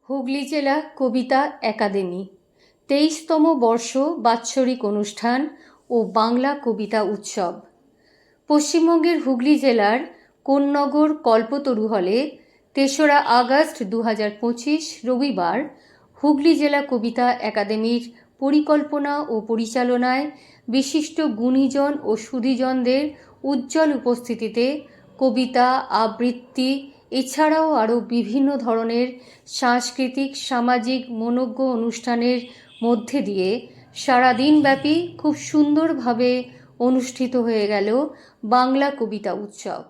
হুগলি জেলা কবিতা একাডেমি 23তম বর্ষ বাৎসরিক অনুষ্ঠান ও বাংলা কবিতা উৎসব পশ্চিমবঙ্গের হুগলি জেলার কোন্নগর কল্পতরু হলে ৩রা আগস্ট ২০২৫ রবিবার হুগলি জেলা কবিতা একাডেমির পরিকল্পনা ও পরিচালনায় বিশিষ্ট গুণীজন ও সুধীজনদের উজ্জ্বল উপস্থিতিতে কবিতা, আবৃত্তি এছাড়াও আরও বিভিন্ন ধরনের সাংস্কৃতিক সামাজিক মনোজ্ঞ অনুষ্ঠানের মধ্যে দিয়ে সারাদিনব্যাপী খুব সুন্দরভাবে অনুষ্ঠিত হয়ে গেল বাংলা কবিতা উৎসব।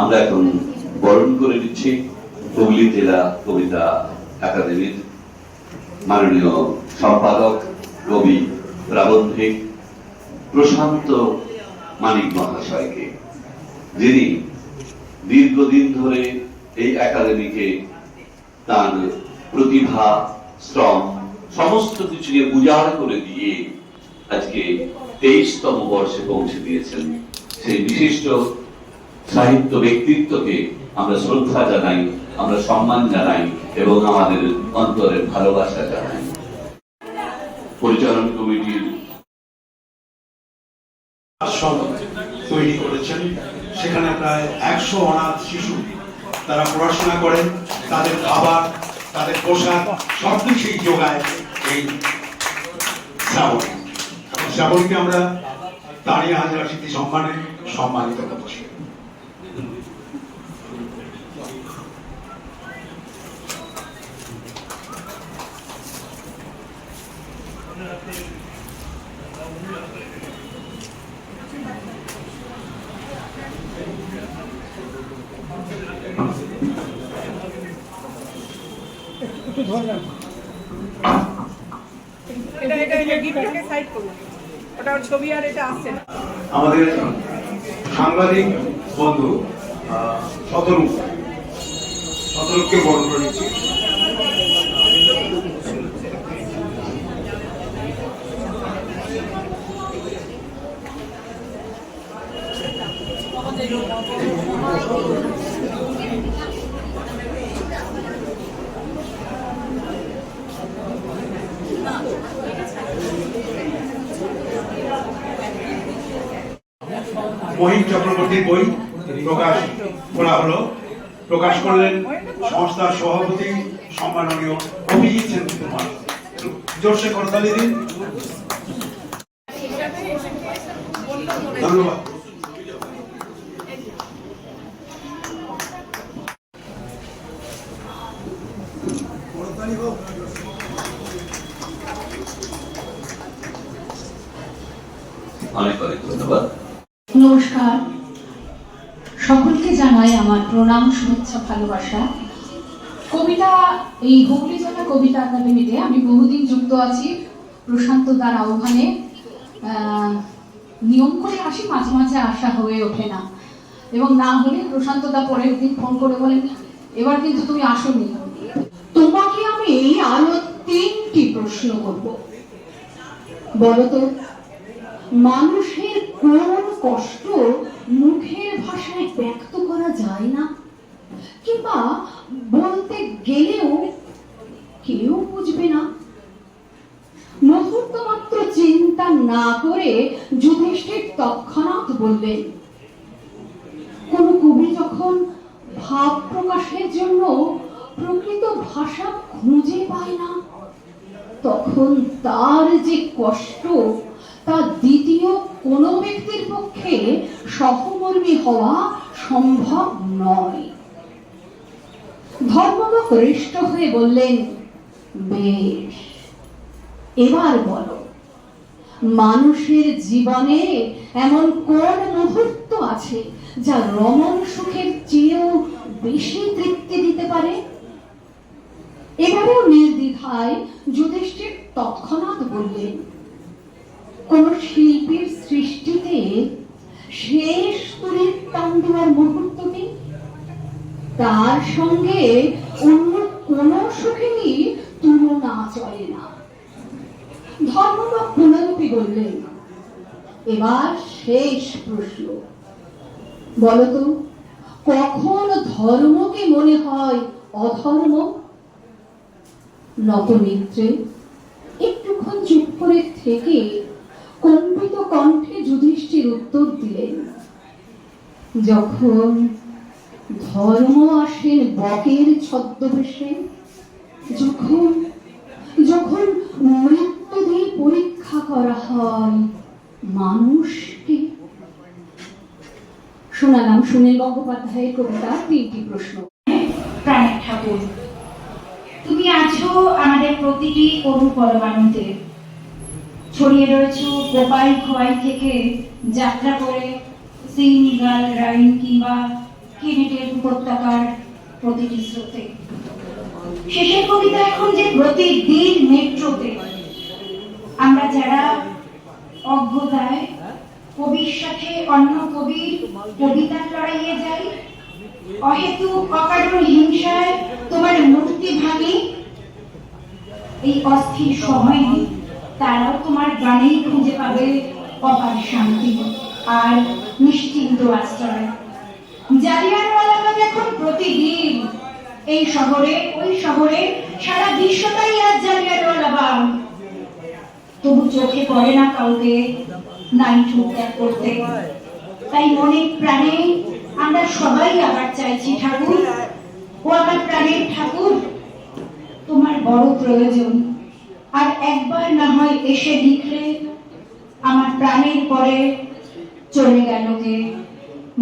আমরা এখন বরণ করে নিচ্ছি হুগলি জেলা কবিতা একাডেমির মাননীয় সম্পাদক, কবি, প্রাবন্ধিক প্রশান্ত মানিক মহাশয়কে, যিনি দীর্ঘদিন ধরে এই একাডেমিকে তার প্রতিভা, শ্রম সমস্ত কিছুকে উজাড় করে দিয়ে আজকে 23তম বর্ষে পৌঁছে দিয়েছেন। সেই বিশিষ্ট সাহিত্য ব্যক্তিত্বকে আমরা শ্রদ্ধা জানাই, আমরা সম্মান জানাই এবং আমাদের অন্তরের ভালোবাসা জানাই। পরিচালন কমিটির আশ্রম তৈরি করেছেন, সেখানে প্রায় 100 অনাথ শিশু তারা পড়াশোনা করেন, তাদের খাবার, তাদের পোশাক সবকিছুই যোগায় এই শ্রাবণী। এবং শ্রাবণীকে আমরা তারিয়া হাজরা স্মৃতি সম্মানে সম্মানিত করছি। আমাদের সাংবাদিক বন্ধু শতরূপকে বরণ করে নিচ্ছি। মহিম চক্রবর্তীর বই প্রকাশ করা হলো। প্রকাশ করলেন সংস্থার সভাপতি সম্মাননীয় অভিজিৎ সেনকুমার। জোরসে করতালি দিন। ধন্যবাদ। অনেক অনেক ধন্যবাদ। নমস্কার, সকলকে জানাই আমার প্রণাম, শুভেচ্ছা, ভালোবাসা। কবিতা, এই হুগলি জেলা কবিতা একাডেমিতে আমি বহুদিন যুক্ত আছি। প্রশান্ত দার আহ্বানে নিয়ম করে আসি, মাঝে মাঝে আসা হয়ে ওঠে না, এবং না হলে প্রশান্ত দা পরের দিন ফোন করে বলেন, এবার কিন্তু তুমি আসোনি। তোমাকে আমি আরো 3টি প্রশ্ন করব। বলো তো, মানুষের কোন কষ্ট মুখের ভাষায় ব্যক্ত করা যায় না, কিংবা বলতে গেলেও কেউ বুঝবে না? মুহূর্ত মাত্র চিন্তা না করে যুধিষ্ঠির তৎক্ষণাৎ বললেন, কোন কবি যখন ভাব প্রকাশের জন্য প্রকৃত ভাষা খুঁজে পায় না, তখন তার যে কষ্ট তা দ্বিতীয় কোনো ব্যক্তির পক্ষে সহমর্মী হওয়া সম্ভব নয়। ধর্মলোক হৃষ্ট হয়ে বললেন, বেশ, এবার বলো, মানুষের জীবনে এমন কোন মুহূর্ত আছে যা রমণ সুখের চেয়েও বেশি তৃপ্তি দিতে পারে? এবারেও নির্দ্বিধায় যুধিষ্ঠির তৎক্ষণাৎ বললেন, কোন শিল্পীর সৃষ্টিতে শেষ তুলির টান দেওয়ার মুহূর্তটি, তার সঙ্গে অন্য কোন সুখেরই তুলনা চলে না। ধর্মলোক পুনরুক্তি বললেন, এবার শেষ প্রশ্ন, বলতো, কখন ধর্মকে মনে হয় অধর্ম? নতনেত্রে একটুক্ষণ চুপ করে থেকে কম্পিত কণ্ঠে যুধিষ্ঠির উত্তর দিলেন, যখন ধর্ম আসেন বকের ছদ্মবেশে, যখন যখন মৃত্যু দিয়ে পরীক্ষা করা হয় মানুষকে। শোনালাম সুনীল গঙ্গোপাধ্যায়ের কবিতা 3টি প্রশ্ন। প্রাণের ঠাকুর, তুমি আছো আমাদের প্রতিটি অণু পরমাণুতে, ছড়িয়ে রয়েছো গোপাই খোয়াই থেকে যাত্রা করে সিঙ্গাল রাইন কিংবা কিনেটের উপত্যকার প্রতিটি স্রোতে। শেষের কবিতা এখন যে প্রতিদিন মেট্রোতে। আমরা যারা অজ্ঞতায় কবির সাথে অন্য কবির কবিতার লড়াইয়ে যাই, অহেতুক অকারণ হিংসায় তোমার মূর্তি ভাঙি, এই অস্থির সময়ে তারাও তোমার গানেই খুঁজে পাবে অপার শান্তি আর নিশ্চিন্ত আশ্রয়। জালিয়ানওয়ালাবাগ এখন প্রতিদিন এই শহরে ওই শহরে, সারা বিশ্বটাই আজ জালিয়ানওয়ালাবাগ। তবু চোখে পড়ে না কাউকে নাইট ত্যাগ করতে। তাই মনে প্রাণে আমরা সবাই আবার চাইছি, ঠাকুর ও আমার প্রাণের ঠাকুর, তোমার বড় প্রয়োজন। আর একবার না হয় এসে লিখলে আমার প্রাণের পরে চলে গেল কে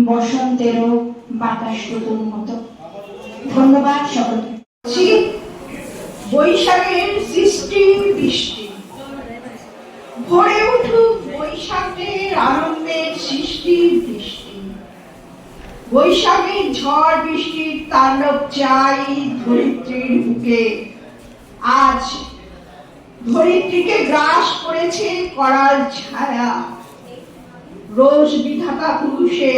বসন্তেরও বাতাসটুকুর মতো। ধন্যবাদ সকলকে। বৈশাখের সৃষ্টি বৃষ্টি, ভরে উঠুক বৈশাখের আনন্দের সৃষ্টি বৃষ্টি। বৈশাখের ঝড় বৃষ্টির তাণ্ডব চাই ধরিত্রীর বুকে। আজ ধরিত্রীকে গ্রাস করেছে করাল ছায়া। রোজ বিধাতা পুরুষে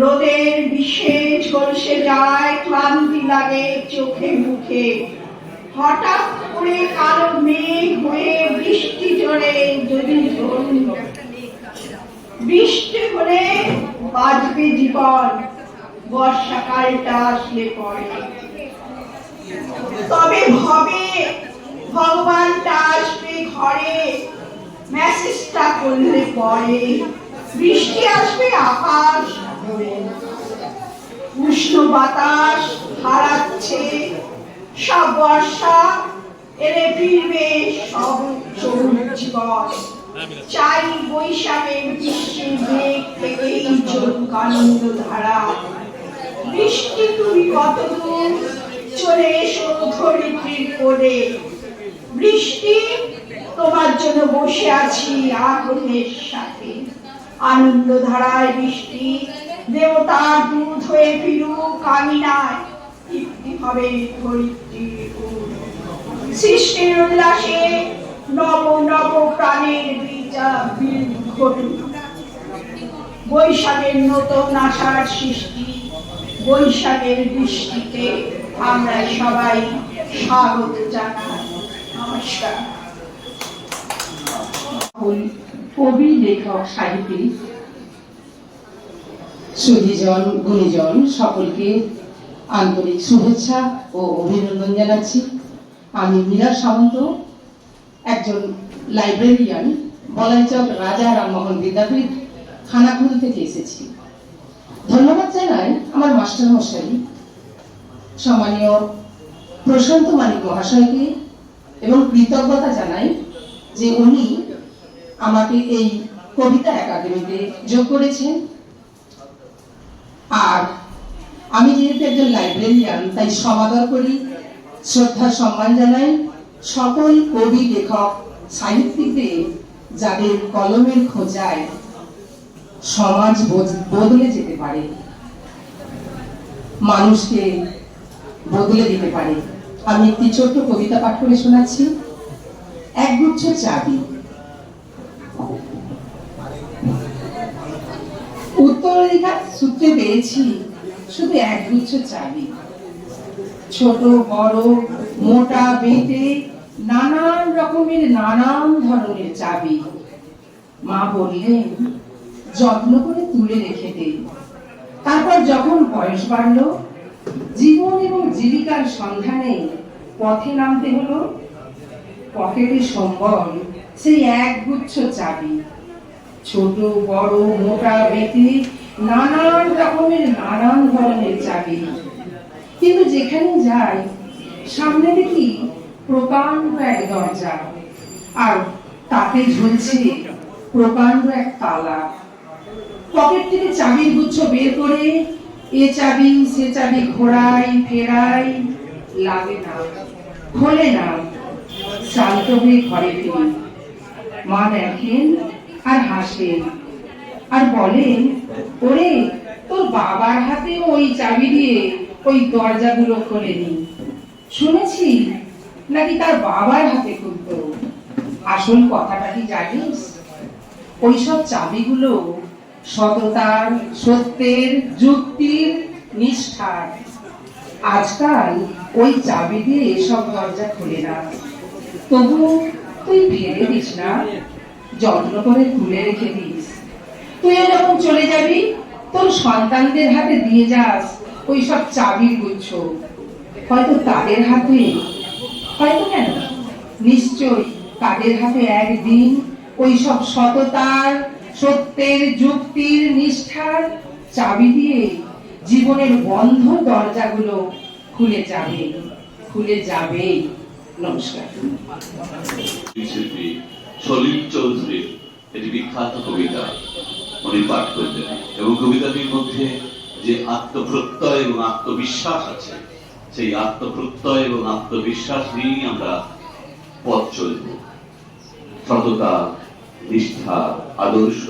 রোদের বিষে ঝলসে যায়, ক্লান্তি লাগে চোখে মুখে। হঠাৎ করে কালো মেঘ হয়ে বৃষ্টি জোরে যদি ঝরুন, বৃষ্টি হলে বাজবে জীবন, বর্ষাকালটা আসলে পরে। তবে ভবে ভগবানটা আসবে ঘরে, মেসেজটা করলে পরে। বৃষ্টি আসবে আকাশ ভরে, উষ্ণ বাতাস হারাচ্ছে সব বর্ষা, এলে ফিরবে সব সবুজ জীবন। চাই বৈশাখের বৃষ্টির মেঘ থেকেই চলুক আনন্দ ধারা। বৃষ্টি তুমি কতদূর চলে এসো ধরিত্রীর কোলে। বৃষ্টি তোমার জন্য বসে আছি আগ্রহের সাথে। আনন্দ ধারায় বৃষ্টি দেবতার দুধ হয়ে ফিরুক কামিনায়, তৃপ্তি হবে ধরিত্রীর কুল। সৃষ্টির উল্লাসে নব নব প্রাণের বীজ ঘটুক। বৈশাখের নতুন আশার সৃষ্টি, বৈশাখের বৃষ্টিতে আমরা সবাই স্বাগত জানাই। নমস্কার। কবি, লেখক, সাহিত্যিক, সুধীজন, গুণীজন সকলকে আন্তরিক শুভেচ্ছা ও অভিনন্দন জানাচ্ছি। আমি মীরা সামন্ত, একজন লাইব্রেরিয়ান, বলাইচক রাজা রামমোহন বিদ্যাপীঠ, খানাকুল থেকে এসেছি। ধন্যবাদ জানাই আমার মাস্টার মশাই সম্মানীয় প্রশান্ত মানিক মহাশয়কে, এবং কৃতজ্ঞতা জানাই যে উনি আমাকে এই কবিতা একাডেমিতে যোগ করেছেন। আর আমি যেহেতু একজন লাইব্রেরিয়ান, তাই সমাদর করি, শ্রদ্ধা সম্মান জানাই সকল কবি, লেখক, সাহিত্যিকদের যাদের কলমের খোঁজায় সমাজ বদলে যেতে পারে, মানুষকে বদলে দিতে পারে। আমি একটি ছোট্ট কবিতা পাঠ করে শোনাচ্ছি। একগুচ্ছ চাবি। উত্তরাধিকার সূত্রে পেয়েছি শুধু একগুচ্ছ চাবি। ছোট বড়, মোটা বেঁটে, নানান রকমের নানান ধরনের চাবি। মা বললেন যত্ন করে তুলে রেখে দে। তারপর যখন বয়স বাড়ল, জীবন এবং জীবিকার সন্ধানে পথে নামতে হলো। পকেটে সম্বল সেই একগুচ্ছ চাবি। ছোট বড়, মোটা বেঁটে, নানান রকমের নানান ধরনের চাবি। কিন্তু যেখানে যাই সামনে দেখি প্রকাণ্ড এক দরজা, আর তাতে ঝুলছে প্রকাণ্ড এক তালা। পকেট থেকে চাবির গুচ্ছ বের করে এ চাবি সে চাবি ঘোরাই ফেরাই, লাগে না, খোলে না। শান্ত হয়ে ঘরে ফিরি। মা দেখেন আর হাসেন আর বলেন, ওরে তোর বাবার হাতে ওই চাবি দিয়ে ওই দরজাগুলো খোলেনি? শুনেছি নাকি তার বাবার হাতে খুলতো। আসল কথাটা কি জানিস? ওইসব চাবিগুলো সততার, সত্যের, যুক্তির, নিষ্ঠার। আজকাল ওই চাবি দিয়ে এসব দরজা খুলে না। তবু তুই ফেলে দিস না, যত্ন করে খুলে রেখে দিস। তুই যখন চলে যাবি তোর সন্তানদের হাতে দিয়ে যাস ওই সব চাবির গুচ্ছ। হয়তো তাদের হাতে, হয়তো কেন, নিশ্চয়ই তাদের হাতে একদিন ওই সব সততার, সত্যের, যুক্তির, নিষ্ঠার চাবি দিয়ে জীবনের বন্ধ দরজাগুলো খুলে যাবে, খুলে যাবে। নমস্কার। শিল্পী সলিল চৌধুরীর একটি বিখ্যাত কবিতা উনি পাঠ করলেন, এবং কবিতাটির মধ্যে যে আত্মপ্রত্যয় এবং আত্মবিশ্বাস আছে, সেই আত্মপ্রত্যয় এবং আত্মবিশ্বাস নিয়েই আমরা পথ চলব। সততা, নিষ্ঠা, আদর্শ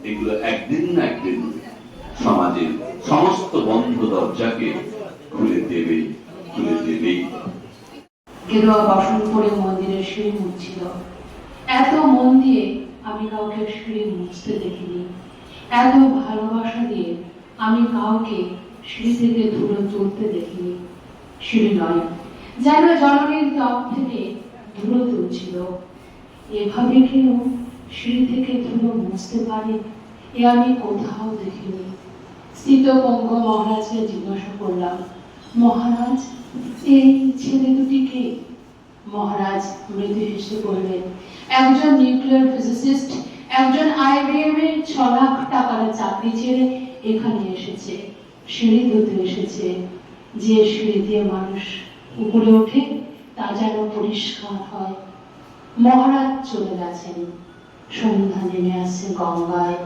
এগুলো একদিন না একদিন সমাজের সমস্ত বন্ধ দরজাকে খুলে দেবে, খুলে দেবেই। গেরুয়া বাসন পরে মন্দিরের সিঁড়ি মুছছিল। এত মন দিয়ে আমি কাউকে সিঁড়ি মুছতে দেখিনি। এত ভালোবাসা দিয়ে আমি কাউকে সিঁড়ি থেকে ধুলো তুলতে দেখিনি। সিঁড়ি নয়, যেন জননীর ত্বক থেকে ধুলো তুলছিল। এভাবে কেউ সিঁড়ি থেকে ধুলো মুছতে পারে এ আমি কোথাও দেখিনি। স্থিতপঙ্গ মহারাজকে জিজ্ঞাসা করলাম, মহারাজ এই ছেলে দুটিকে? মহারাজ মৃদু হেসে বললেন, একজন নিউক্লিয়ার ফিজিসিস্ট, একজন IBM এর 6 লাখ টাকার চাকরি ছেড়ে এখানে এসেছে, সিঁড়ি ধুতে এসেছে। যে সিঁড়ি দিয়ে মানুষ উপরে ওঠে তা যেন পরিষ্কার হয়। মহারাজ চলে গেছেন। সন্ধ্যা নেমে আসছে গঙ্গায়।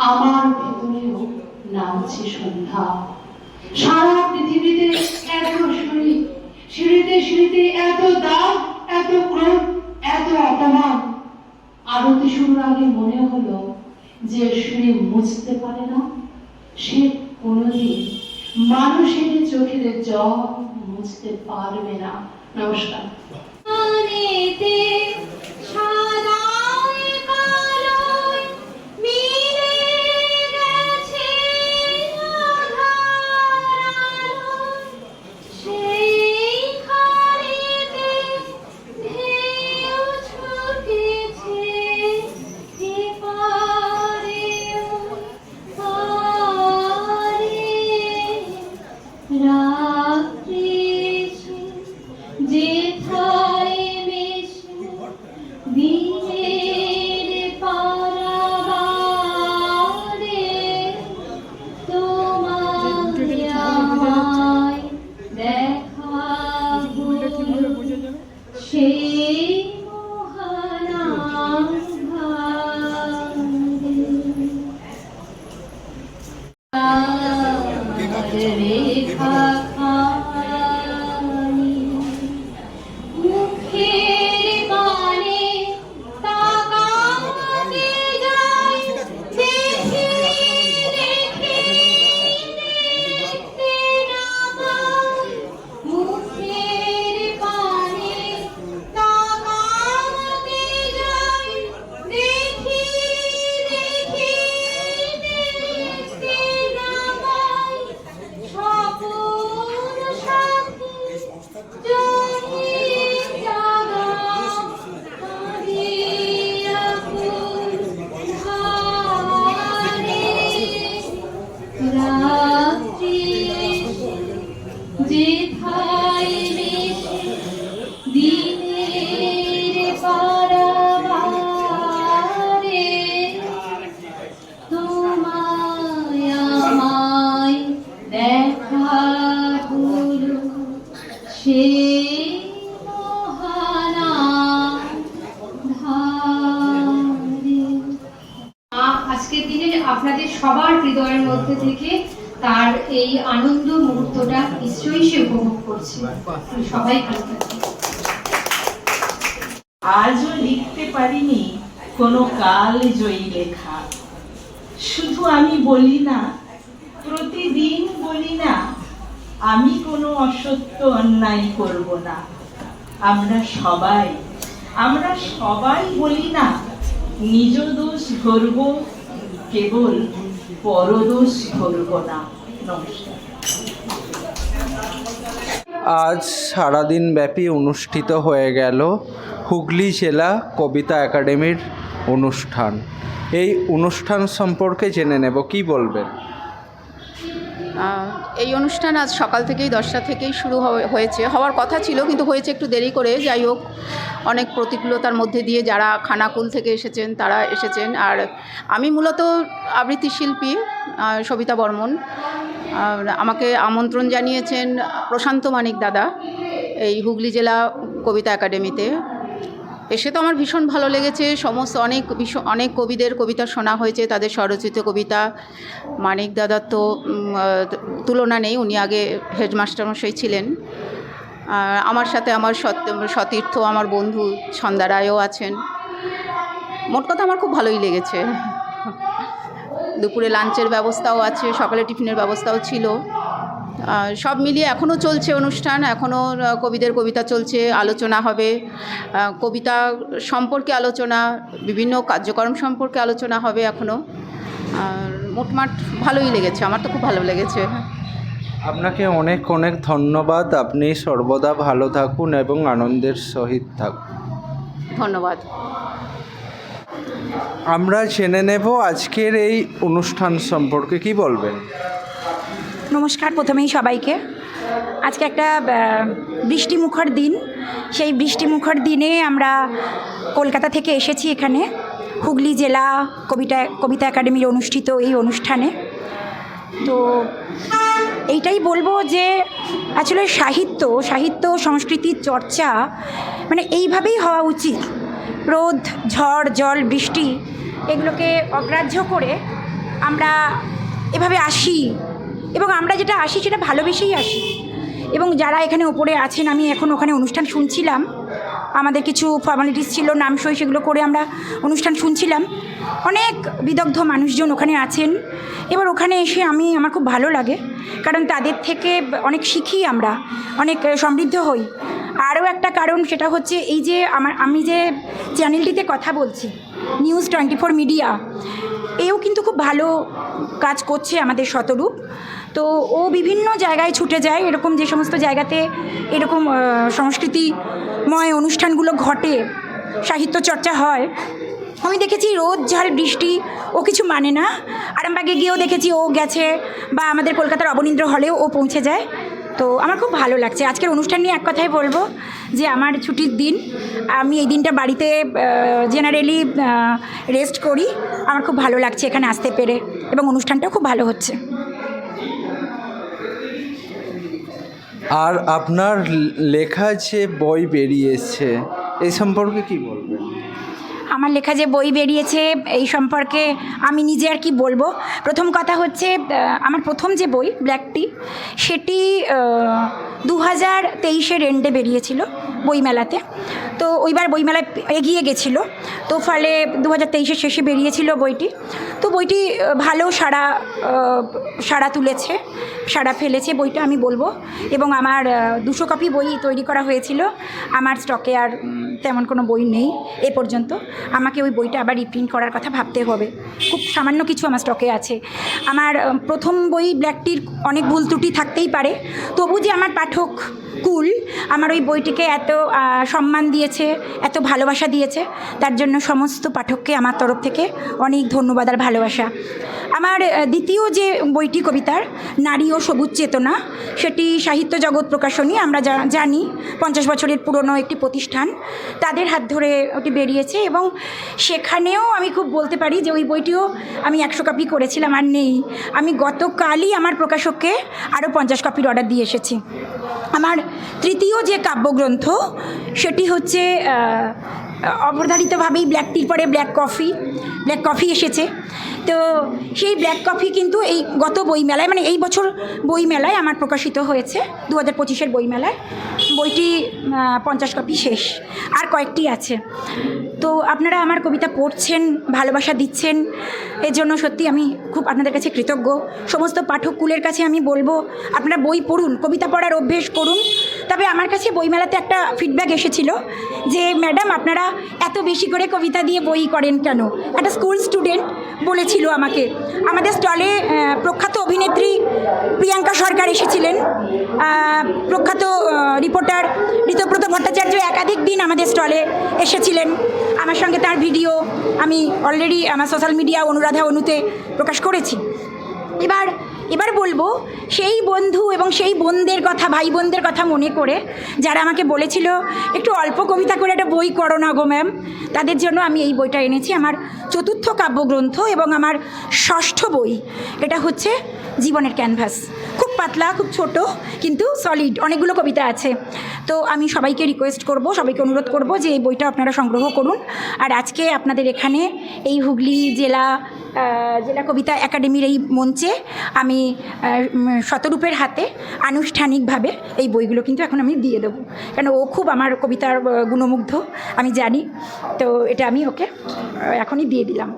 আমার ভেতরেও নামছে সন্ধ্যা। সারা পৃথিবীতে এত সিঁড়ি, সিঁড়িতে সিঁড়িতে এত দাগ, এত ক্রোধ, এত অপমান। আরতি শুরুর আগে মনে হলো যে সিঁড়ি মুছতে পারে না, সে কোনোদিন মানুষের চোখের জল মুছতে পারবে না। নমস্কার। আজকের দিনে আপনাদের সবার হৃদয়ের মধ্যে থেকে তার এই আনন্দ মুহূর্তটা নিশ্চয়ই সে উপভোগ করছে। সবাই ভালো থাকবে। আজও লিখতে পারিনি কোনো কাল জয়ী লেখা। শুধু আমি বলি না, প্রতিদিন বলি না, আমি কোনো অসত্য অন্যায় করব না। আমরা সবাই বলি না নিজ দোষ ধরব, কেবল পরদোষ ধরব না। নমস্কার। আজ সারাদিন ব্যাপী অনুষ্ঠিত হয়ে গেল হুগলি জেলা কবিতা একাডেমির অনুষ্ঠান। এই অনুষ্ঠান সম্পর্কে জেনে নেব, কি বলবেন? এই অনুষ্ঠান আজ সকাল থেকেই 10টা থেকেই শুরু হওয়ার কথা ছিল, কিন্তু হয়েছে একটু দেরি করে। যাই হোক, অনেক প্রতিকূলতার মধ্যে দিয়ে যারা খানাকুল থেকে এসেছেন তারা এসেছেন। আর আমি মূলত আবৃত্তি শিল্পী সবিতা বর্মন। আমাকে আমন্ত্রণ জানিয়েছেন প্রশান্ত মানিক দাদা এই হুগলি জেলা কবিতা একাডেমিতে। এসে তো আমার ভীষণ ভালো লেগেছে। অনেক কবিদের কবিতা শোনা হয়েছে, তাদের স্বরচিত কবিতা। মানিক দাদার তো তুলনা নেই, উনি আগে হেডমাস্টার মশাই ছিলেন। আমার সাথে আমার সতীর্থ, আমার বন্ধু ছন্দা রায়ও আছেন। মোট কথা আমার খুব ভালোই লেগেছে। দুপুরে লাঞ্চের ব্যবস্থাও আছে, সকালে টিফিনের ব্যবস্থাও ছিল। সব মিলিয়ে এখনও চলছে অনুষ্ঠান, এখনও কবিদের কবিতা চলছে, আলোচনা হবে, কবিতা সম্পর্কে আলোচনা, বিভিন্ন কার্যক্রম সম্পর্কে আলোচনা হবে এখনও। মোটমাট ভালোই লেগেছে, আমার তো খুব ভালো লেগেছে। আপনাকে অনেক অনেক ধন্যবাদ। আপনি সর্বদা ভালো থাকুন এবং আনন্দের সহিত থাকুন। ধন্যবাদ। আমরা জেনে নেব আজকের এই অনুষ্ঠান সম্পর্কে, কি বলবেন? নমস্কার প্রথমেই সবাইকে। আজকে একটা বৃষ্টিমুখর দিন। সেই বৃষ্টিমুখর দিনে আমরা কলকাতা থেকে এসেছি এখানে হুগলি জেলা কবিতা একাডেমির অনুষ্ঠিত এই অনুষ্ঠানে। তো এইটাই বলবো যে আসলে সাহিত্য সংস্কৃতির চর্চা মানে এইভাবেই হওয়া উচিত। রোদ, ঝড়, জল, বৃষ্টি এগুলোকে অগ্রাহ্য করে আমরা এভাবে আসি, এবং আমরা যেটা আসি সেটা ভালোবেসেই আসি। এবং যারা এখানে ওপরে আছেন, আমি এখন ওখানে অনুষ্ঠান শুনছিলাম, আমাদের কিছু ফর্মালিটিস ছিল, নামসই, সেগুলো করে আমরা অনুষ্ঠান শুনছিলাম। অনেক বিদগ্ধ মানুষজন ওখানে আছেন। এবার ওখানে এসে আমার খুব ভালো লাগে, কারণ তাদের থেকে অনেক শিখি, আমরা অনেক সমৃদ্ধ হই। আরও একটা কারণ, সেটা হচ্ছে এই যে আমি যে চ্যানেলটিতে কথা বলছি, নিউজ 24 মিডিয়া, এও কিন্তু খুব ভালো কাজ করছে আমাদের শতরূপ। তো ও বিভিন্ন জায়গায় ছুটে যায়, এরকম যে সমস্ত জায়গাতে এরকম সংস্কৃতিময় অনুষ্ঠানগুলো ঘটে, সাহিত্য চর্চা হয়। আমি দেখেছি রোদ, ঝড়, বৃষ্টি ও কিছু মানে না। আরামবাগে গিয়েও দেখেছি ও গেছে, বা আমাদের কলকাতার অবনীন্দ্র হলেও ও পৌঁছে যায়। তো আমার খুব ভালো লাগছে। আজকের অনুষ্ঠান নিয়ে এক কথাই বলবো যে আমার ছুটির দিন, আমি এই দিনটা বাড়িতে জেনারেলি রেস্ট করি। আমার খুব ভালো লাগছে এখানে আসতে পেরে, এবং অনুষ্ঠানটাও খুব ভালো হচ্ছে। আর আপনার লেখা যে বই বেরিয়েছে এই সম্পর্কে কি বলবেন? আমার লেখা যে বই বেরিয়েছে এই সম্পর্কে আমি নিজে আর কি বলবো। প্রথম কথা হচ্ছে, আমার প্রথম যে বই ব্ল্যাক টি, সেটি 2023-এর এন্ডে বেরিয়েছিল বইমেলাতে। তো ওইবার বইমেলায় এগিয়ে গেছিলো, তো ফলে 2023-এর শেষে বেরিয়েছিল বইটি। তো বইটি ভালো সাড়া তুলেছে, সাড়া ফেলেছে বইটা, আমি বলবো। এবং আমার 200 কপি বই তৈরি করা হয়েছিল। আমার স্টকে আর তেমন কোনো বই নেই এ পর্যন্ত। আমাকে ওই বইটা আবার রিপ্রিন্ট করার কথা ভাবতে হবে। খুব সামান্য কিছু আমার স্টকে আছে। আমার প্রথম বই ব্ল্যাক টির অনেক ভুল ত্রুটি থাকতেই পারে, তবু যে আমার পাঠক কুল আমার ওই বইটিকে এত সম্মান দিয়েছে, এত ভালোবাসা দিয়েছে, তার জন্য সমস্ত পাঠককে আমার তরফ থেকে অনেক ধন্যবাদ আর ভালোবাসা। আমার দ্বিতীয় যে বইটি কবিতার, নারী ও সবুজ চেতনা, সেটি সাহিত্য জগৎ প্রকাশনী, আমরা জানি 50 বছরের পুরনো একটি প্রতিষ্ঠান, তাদের হাত ধরে ওটি বেরিয়েছে। এবং সেখানেও আমি খুব বলতে পারি যে ওই বইটিও আমি 100 কপি করেছিলাম, আর নেই। আমি গতকালই আমার প্রকাশককে আরও 50 কপির অর্ডার দিয়ে এসেছি। আমার তৃতীয় যে কাব্যগ্রন্থ, সেটি হচ্ছে অবধারিতভাবেই ব্ল্যাক টির পরে ব্ল্যাক কফি এসেছে। তো সেই ব্ল্যাক কফি কিন্তু এই গত বইমেলায়, মানে এই বছর বইমেলায় আমার প্রকাশিত হয়েছে, 2025-এর বইমেলায়। বইটি 50 কপি শেষ, আর কয়েকটি আছে। তো আপনারা আমার কবিতা পড়ছেন, ভালোবাসা দিচ্ছেন, এর জন্য সত্যি আমি খুব আপনাদের কাছে কৃতজ্ঞ। সমস্ত পাঠককুলের কাছে আমি বলবো, আপনারা বই পড়ুন, কবিতা পড়ার অভ্যেস করুন। তবে আমার কাছে বইমেলাতে একটা ফিডব্যাক এসেছিল যে ম্যাডাম আপনারা এত বেশি করে কবিতা দিয়ে বই করেন কেন? একটা স্কুল স্টুডেন্ট বলেছিল আমাকে। আমাদের স্টলে প্রখ্যাত অভিনেত্রী প্রিয়াঙ্কা সরকার এসেছিলেন, প্রখ্যাত রিপোর্টার ঋতব্রত ভট্টাচার্য একাধিক দিন আমাদের স্টলে এসেছিলেন। আমার সঙ্গে তার ভিডিও আমি অলরেডি আমার সোশ্যাল মিডিয়া অনুরাধা অনুতে প্রকাশ করেছি। এবার বলবো সেই বন্ধু এবং সেই বোনদের কথা, ভাই বোনদের কথা মনে করে যারা আমাকে বলেছিল একটু অল্প কবিতা করে একটা বই করো না গো ম্যাম, তাদের জন্য আমি এই বইটা এনেছি। আমার 4র্থ কাব্যগ্রন্থ এবং আমার 6ষ্ঠ বই। এটা হচ্ছে জীবনের ক্যানভাস। খুব পাতলা, খুব ছোট, কিন্তু সলিড, অনেকগুলো কবিতা আছে। তো আমি সবাইকে রিকোয়েস্ট করব, সবাইকে অনুরোধ করব যে এই বইটা আপনারা সংগ্রহ করুন। আর আজকে আপনাদের এখানে এই হুগলি জেলা কবিতা একাডেমির এই মঞ্চে আমি শতরূপের হাতে আনুষ্ঠানিকভাবে এই বইগুলো কিন্তু এখন আমি দিয়ে দেবো, কেন ও খুব আমার কবিতার গুণমুগ্ধ, আমি জানি। তো এটা আমি ওকে এখনই দিয়ে দিলাম।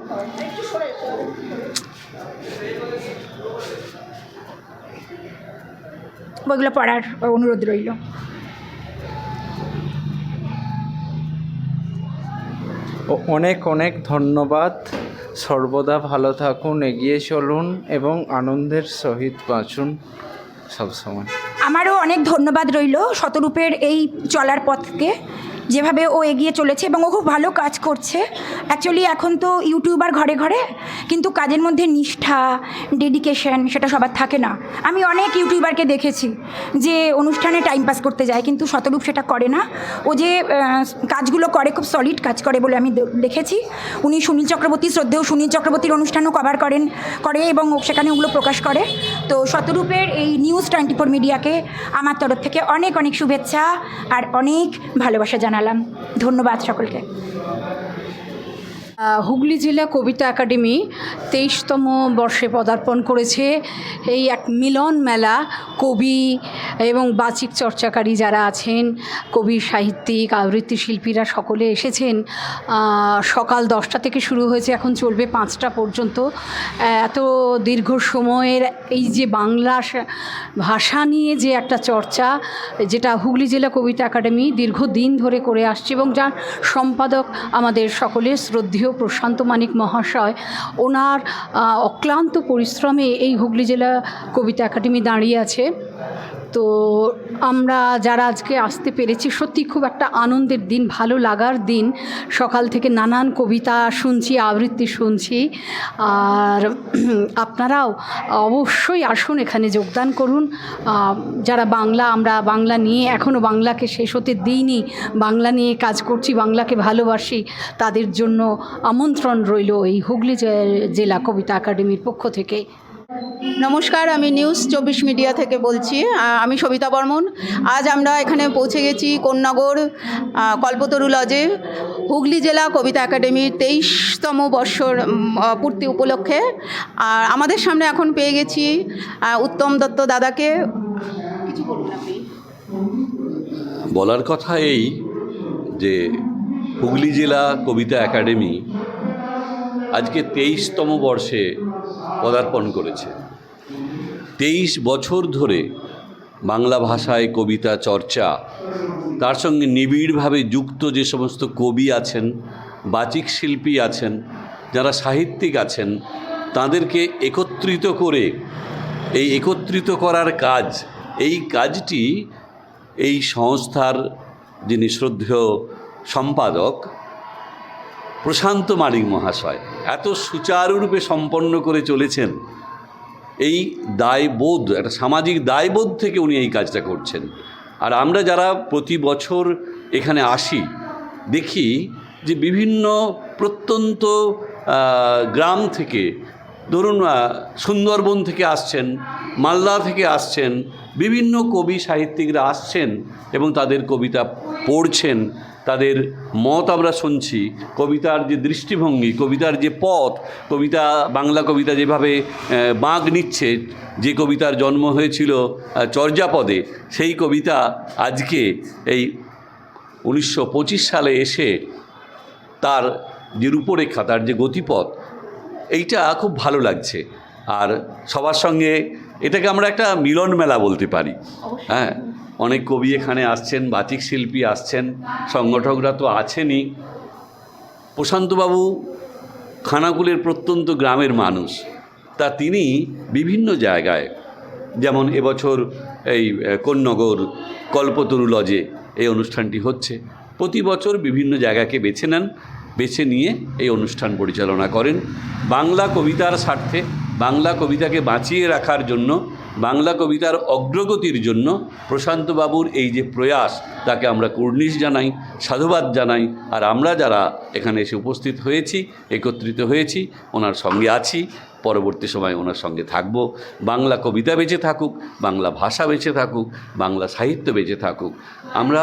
বইগুলো পড়ার অনুরোধ রইল। অনেক অনেক ধন্যবাদ। সর্বদা ভালো থাকুন, এগিয়ে চলুন এবং আনন্দের সহিত বাঁচুন সবসময়। আমারও অনেক ধন্যবাদ রইল শতরূপের এই চলার পথকে, যেভাবে ও এগিয়ে চলেছে এবং ও খুব ভালো কাজ করছে। অ্যাকচুয়ালি এখন তো ইউটিউবার ঘরে ঘরে, কিন্তু কাজের মধ্যে নিষ্ঠা, ডেডিকেশন সেটা সবার থাকে না। আমি অনেক ইউটিউবারকে দেখেছি যে অনুষ্ঠানে টাইম পাস করতে যায়, কিন্তু শতরূপ সেটা করে না। ও যে কাজগুলো করে খুব সলিড কাজ করে বলে আমি দেখেছি। উনি সুনীল চক্রবর্তী, শ্রদ্ধেয় সুনীল চক্রবর্তীর অনুষ্ঠানও কভার করে এবং সেখানে ওগুলো প্রকাশ করে। তো শতরূপের এই নিউজ 24 মিডিয়াকে আমার তরফ থেকে অনেক অনেক শুভেচ্ছা আর অনেক ভালোবাসা জানালাম। ধন্যবাদ সকলকে। হুগলি জেলা কবিতা একাডেমি 23তম বর্ষে পদার্পণ করেছে। এই এক মিলন মেলা, কবি এবং বাচিক চর্চাকারী যারা আছেন, কবি, সাহিত্যিক, আবৃত্তি শিল্পীরা সকলে এসেছেন। সকাল 10টা থেকে শুরু হয়েছে, এখন চলবে 5টা পর্যন্ত। এত দীর্ঘ সময়ের এই যে বাংলা ভাষা নিয়ে যে একটা চর্চা, যেটা হুগলি জেলা কবিতা একাডেমি দীর্ঘদিন ধরে করে আসছে এবং যার সম্পাদক আমাদের সকলের শ্রদ্ধেয় প্রশান্ত মানিক মহাশয়, ওনার অক্লান্ত পরিশ্রমে এই হুগলি জেলা কবিতা একাডেমি দাঁড়িয়ে আছে। তো আমরা যারা আজকে আসতে পেরেছি সত্যি খুব একটা আনন্দের দিন, ভালো লাগার দিন। সকাল থেকে নানান কবিতা শুনছি, আবৃত্তি শুনছি। আর আপনারাও অবশ্যই আসুন, এখানে যোগদান করুন। যারা আমরা বাংলা নিয়ে এখনও বাংলাকে শেষ হতে দিইনি, বাংলা নিয়ে কাজ করছি, বাংলাকে ভালোবাসি, তাদের জন্য আমন্ত্রণ রইল এই হুগলি জেলা কবিতা একাডেমির পক্ষ থেকে। নমস্কার, আমি নিউজ 24 মিডিয়া থেকে বলছি। আমি সবিতা বর্মন। আজ আমরা এখানে পৌঁছে গেছি কোন্নগর কল্পতরু লজে হুগলি জেলা কবিতা একাডেমির 23তম বর্ষর পূর্তি উপলক্ষে। আর আমাদের সামনে এখন পেয়ে গেছি উত্তম দত্ত দাদাকে। কিছু বলুন আপনি। বলার কথা এই যে হুগলি জেলা কবিতা একাডেমি আজকে 23তম বর্ষে পদার্পণ করেছে। 23 বছর ধরে বাংলা ভাষায় কবিতা চর্চা, তার সঙ্গে নিবিড়ভাবে যুক্ত যে সমস্ত কবি আছেন, বাচিক শিল্পী আছেন, যারা সাহিত্যিক আছেন, তাদেরকে একত্রিত করে এই একত্রিত করার কাজ, এই কাজটি এই সংস্থার যিনি শ্রদ্ধেয় সম্পাদক প্রশান্ত মানিক মহাশয় এত সুচারুরূপে সম্পন্ন করে চলেছেন। এই দায়বোধ, একটা সামাজিক দায়বোধ থেকে উনি এই কাজটা করছেন। আর আমরা যারা প্রতি বছর এখানে আসি, দেখি যে বিভিন্ন প্রত্যন্ত গ্রাম থেকে, ধরুন সুন্দরবন থেকে আসছেন, মালদা থেকে আসছেন, বিভিন্ন কবি সাহিত্যিকরা আসছেন এবং তাদের কবিতা পড়ছেন, তাদের মত আমরা শুনছি। কবিতার যে দৃষ্টিভঙ্গি, কবিতার যে পথ, কবিতা, বাংলা কবিতা যেভাবে বাঁক নিচ্ছে, যে কবিতার জন্ম হয়েছিল চর্যাপদে, সেই কবিতা আজকে এই 1925 সালে এসে তার যে রূপরেখা, তার যে গতিপথ, এইটা খুব ভালো লাগছে। আর সবার সঙ্গে এটাকে আমরা একটা মিলন মেলা বলতে পারি। হ্যাঁ, অনেক কবি এখানে আসছেন, বাচিক শিল্পী আসছেন, সংগঠকরা তো আছেনই। প্রশান্তবাবু খানাকুলের প্রত্যন্ত গ্রামের মানুষ, তা তিনি বিভিন্ন জায়গায়, যেমন এবছর এই কোন্নগর কল্পতরু লজে এই অনুষ্ঠানটি হচ্ছে, প্রতি বছর বিভিন্ন জায়গাকে বেছে নেন, বেছে নিয়ে এই অনুষ্ঠান পরিচালনা করেন। বাংলা কবিতার স্বার্থে, বাংলা কবিতাকে বাঁচিয়ে রাখার জন্য, বাংলা কবিতার অগ্রগতির জন্য প্রশান্তবাবুর এই যে প্রয়াস, তাকে আমরা কুর্নিশ জানাই, সাধুবাদ জানাই। আর আমরা যারা এখানে এসে উপস্থিত হয়েছি, একত্রিত হয়েছি, ওনার সঙ্গে আছি, পরবর্তী সময় ওনার সঙ্গে থাকব। বাংলা কবিতা বেঁচে থাকুক, বাংলা ভাষা বেঁচে থাকুক, বাংলা সাহিত্য বেঁচে থাকুক। আমরা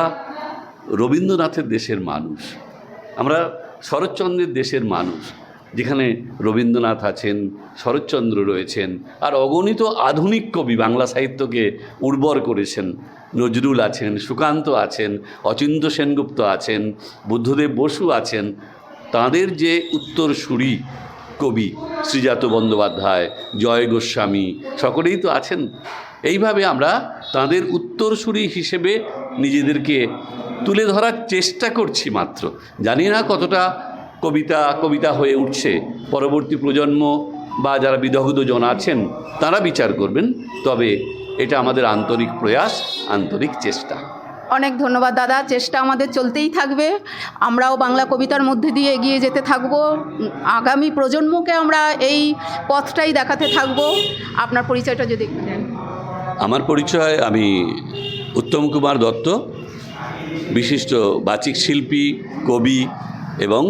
রবীন্দ্রনাথের দেশের মানুষ, আমরা শরৎচন্দ্রের দেশের মানুষ, যেখানে রবীন্দ্রনাথ আছেন, শরৎচন্দ্র রয়েছেন, আর অগণিত আধুনিক কবি বাংলা সাহিত্যকে উর্বর করেছেন। নজরুল আছেন, সুকান্ত আছেন, অচিন্ত্য সেনগুপ্ত আছেন, বুদ্ধদেব বসু আছেন। তাঁদের যে উত্তরসূরি কবি শ্রীজাত বন্দ্যোপাধ্যায়, জয় গোস্বামী, সকলেই তো আছেন। এইভাবে আমরা তাঁদের উত্তরসূরি হিসেবে নিজেদেরকে তুলে ধরার চেষ্টা করছি মাত্র। জানি না কতটা কবিতা হয়ে উঠছে, পরবর্তী প্রজন্ম বা যারা বিদগ্ধজন আছেন তারা বিচার করবেন। তবে এটা আমাদের আন্তরিক প্রয়াস, আন্তরিক চেষ্টা। অনেক ধন্যবাদ দাদা, চেষ্টা আমাদের চলতেই থাকবে। আমরাও বাংলা কবিতার মধ্যে দিয়ে এগিয়ে যেতে থাকব, আগামী প্রজন্মকে আমরা এই পথটাই দেখাতে থাকব। আপনার পরিচয়টা যদি একটু দেন। আমার পরিচয়, আমি উত্তম কুমার দত্ত, বিশিষ্ট বাচিক শিল্পী, কবি এবং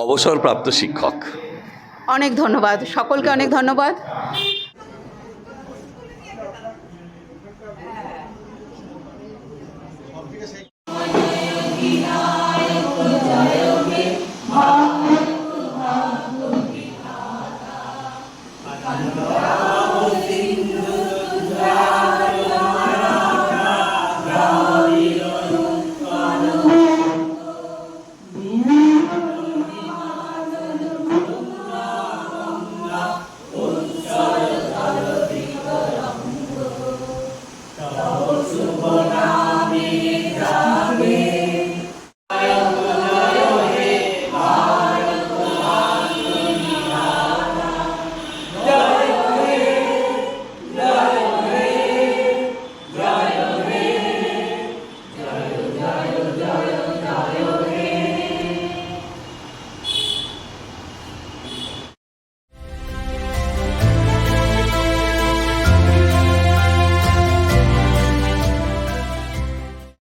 অবসরপ্রাপ্ত শিক্ষক। অনেক ধন্যবাদ, সকলকে অনেক ধন্যবাদ। ভাব